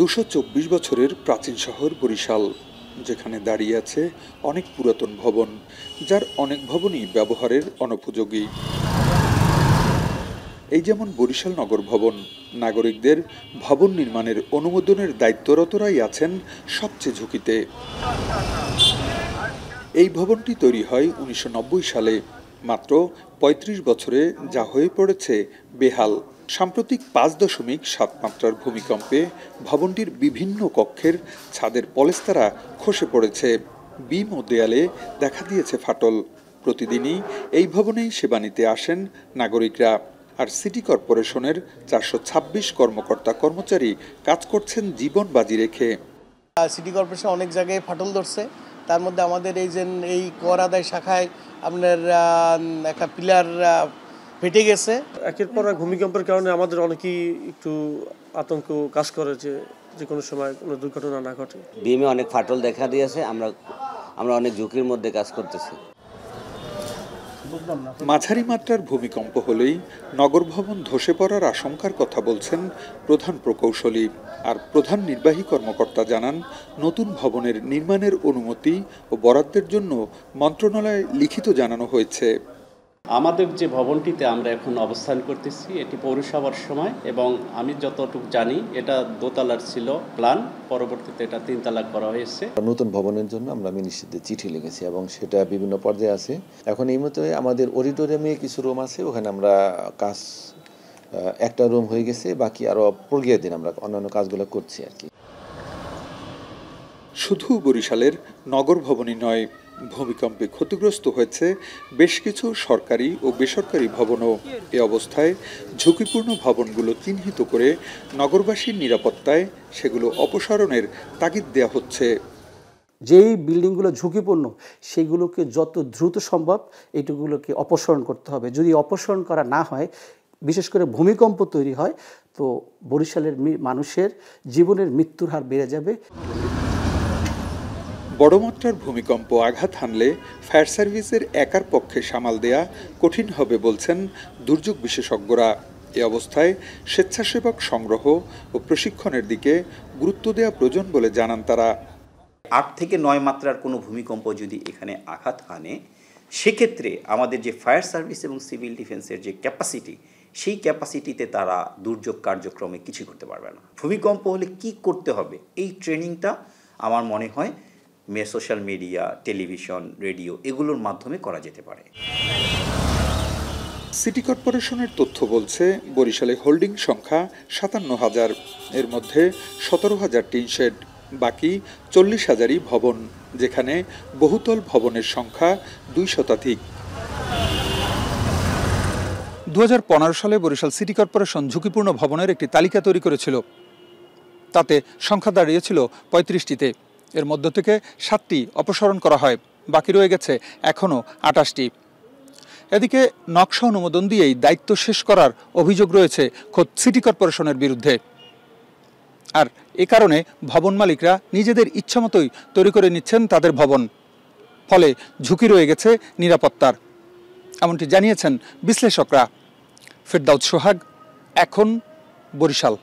২২৪ বছরের প্রাচীন শহর বরিশাল, যেখানে দাঁড়িয়ে আছে অনেক পুরাতন ভবন, যার অনেক ভবনই ব্যবহারের অনুপযোগী। এই যেমন বরিশাল নগর ভবন। নাগরিকদের ভবন নির্মাণের অনুমোদনের দায়িত্বরতরাই আছেন সবচেয়ে ঝুঁকিতে। এই ভবনটি তৈরি হয় ১৯৯০ সালে। মাত্র ৩৫ বছরে যা হয়ে পড়েছে বেহাল। সাম্প্রতিক ৫.৭ মাত্রার ভূমিকম্পে ভবনটির বিভিন্ন কক্ষের ছাদের পলেস্তারা খসে পড়েছে, বিম ও দেয়ালে দেখা দিয়েছে ফাটল। প্রতিদিনই এই ভবনেই সেবা নিতে আসেন নাগরিকরা। আর সিটি কর্পোরেশনের ৪২৬ কর্মকর্তা কর্মচারী কাজ করছেন জীবন বাজি রেখে। সিটি কর্পোরেশন অনেক জায়গায় ফাটল ধরছে, তার মধ্যে আমাদের এই কর আদায় শাখায় আপনার একটা পিলার ফেটে গেছে। একের পর এক ভূমিকম্পের কারণে আমাদের অনেকেই একটু আতঙ্ক কাজ করে যে কোনো সময় কোনো দুর্ঘটনা না ঘটে। বিমে অনেক ফাটল দেখা দিয়েছে, আমরা অনেক ঝুঁকির মধ্যে কাজ করতেছি। মাঝারি মাত্রার ভূমিকম্প হলেই নগর ভবন ধসে পড়ার আশঙ্কার কথা বলছেন প্রধান প্রকৌশলী। আর প্রধান নির্বাহী কর্মকর্তা জানান, নতুন ভবনের নির্মাণের অনুমতি ও বরাদ্দের জন্য মন্ত্রণালয়ে লিখিত জানানো হয়েছে। আমাদের যে ভবনটিতে আমরা এখন অবস্থান করতেছি এটি পৌরসভার সময়, এবং আমি যতটুকু জানি এটা দোতলার ছিল প্ল্যান, পরবর্তীতে এটা 3 তলা করা হয়েছে। নতুন ভবনের জন্য আমরা মিনিস্ট্রিতে চিঠি লিখেছি এবং সেটা বিভিন্ন পর্যায়ে আছে। এখন এই মতো আমাদের অডিটোরিয়ামে কিছু রুম আছে, ওখানে আমরা কাজ একটা রুম হয়ে গেছে, বাকি আরো প্রক্রিয়ার দিন আমরা অন্যান্য কাজগুলো করছি আর কি। শুধু বরিশালের নগর ভবনই নয়, ভূমিকম্পে ক্ষতিগ্রস্ত হয়েছে বেশ কিছু সরকারি ও বেসরকারি ভবনও। এ অবস্থায় ঝুঁকিপূর্ণ ভবনগুলো চিহ্নিত করে নগরবাসীর নিরাপত্তায় সেগুলো অপসারণের তাগিদ দেওয়া হচ্ছে। যেই বিল্ডিংগুলো ঝুঁকিপূর্ণ সেগুলোকে যত দ্রুত সম্ভব এটুকুগুলোকে অপসারণ করতে হবে। যদি অপসারণ করা না হয়, বিশেষ করে ভূমিকম্প তৈরি হয়, তো বরিশালের মানুষের জীবনের মৃত্যুর হার বেড়ে যাবে। বড় মাত্রার ভূমিকম্প আঘাত হানলে ফায়ার সার্ভিসের একার পক্ষে সামাল দেয়া কঠিন হবে বলছেন দুর্যোগ বিশেষজ্ঞরা। এ অবস্থায় স্বেচ্ছাসেবক সংগ্রহ ও প্রশিক্ষণের দিকে গুরুত্ব দেওয়া প্রয়োজন বলে জানান তারা। ৮ থেকে ৯ মাত্রার কোনো ভূমিকম্প যদি এখানে আঘাত হানে, সেক্ষেত্রে আমাদের যে ফায়ার সার্ভিস এবং সিভিল ডিফেন্সের যে ক্যাপাসিটি, সেই ক্যাপাসিটিতে তারা দুর্যোগ কার্যক্রমে কিছু করতে পারবে না। ভূমিকম্প হলে কি করতে হবে, এই ট্রেনিংটা আমার মনে হয় সোশ্যাল মিডিয়া, টেলিভিশন, রেডিও এগুলোর মাধ্যমে করা যেতে পারে। সিটি কর্পোরেশনের তথ্য বলছে, বরিশালে হোল্ডিং সংখ্যা ৫৭,০০০, এর মধ্যে ১৭,০০০ টিন শেড, বাকি ৪০,০০০ই ভবন, যেখানে বহুতল ভবনের সংখ্যা ২ শতাধিক। ২০১৫ সালে বরিশাল সিটি কর্পোরেশন ঝুঁকিপূর্ণ ভবনের একটি তালিকা তৈরি করেছিল। তাতে সংখ্যা দাঁড়িয়েছিল ৩৫টিতে। এর মধ্য থেকে 7টি অপসারণ করা হয়, বাকি রয়ে গেছে এখনও 28টি। এদিকে নকশা অনুমোদন দিয়েই দায়িত্ব শেষ করার অভিযোগ রয়েছে খোদ সিটি কর্পোরেশনের বিরুদ্ধে। আর এ কারণে ভবন মালিকরা নিজেদের ইচ্ছামতোই তৈরি করে নিচ্ছেন তাদের ভবন, ফলে ঝুঁকি রয়ে গেছে নিরাপত্তার, এমনটি জানিয়েছেন বিশ্লেষকরা। ফেরদাউস সোহাগ, এখন, বরিশাল।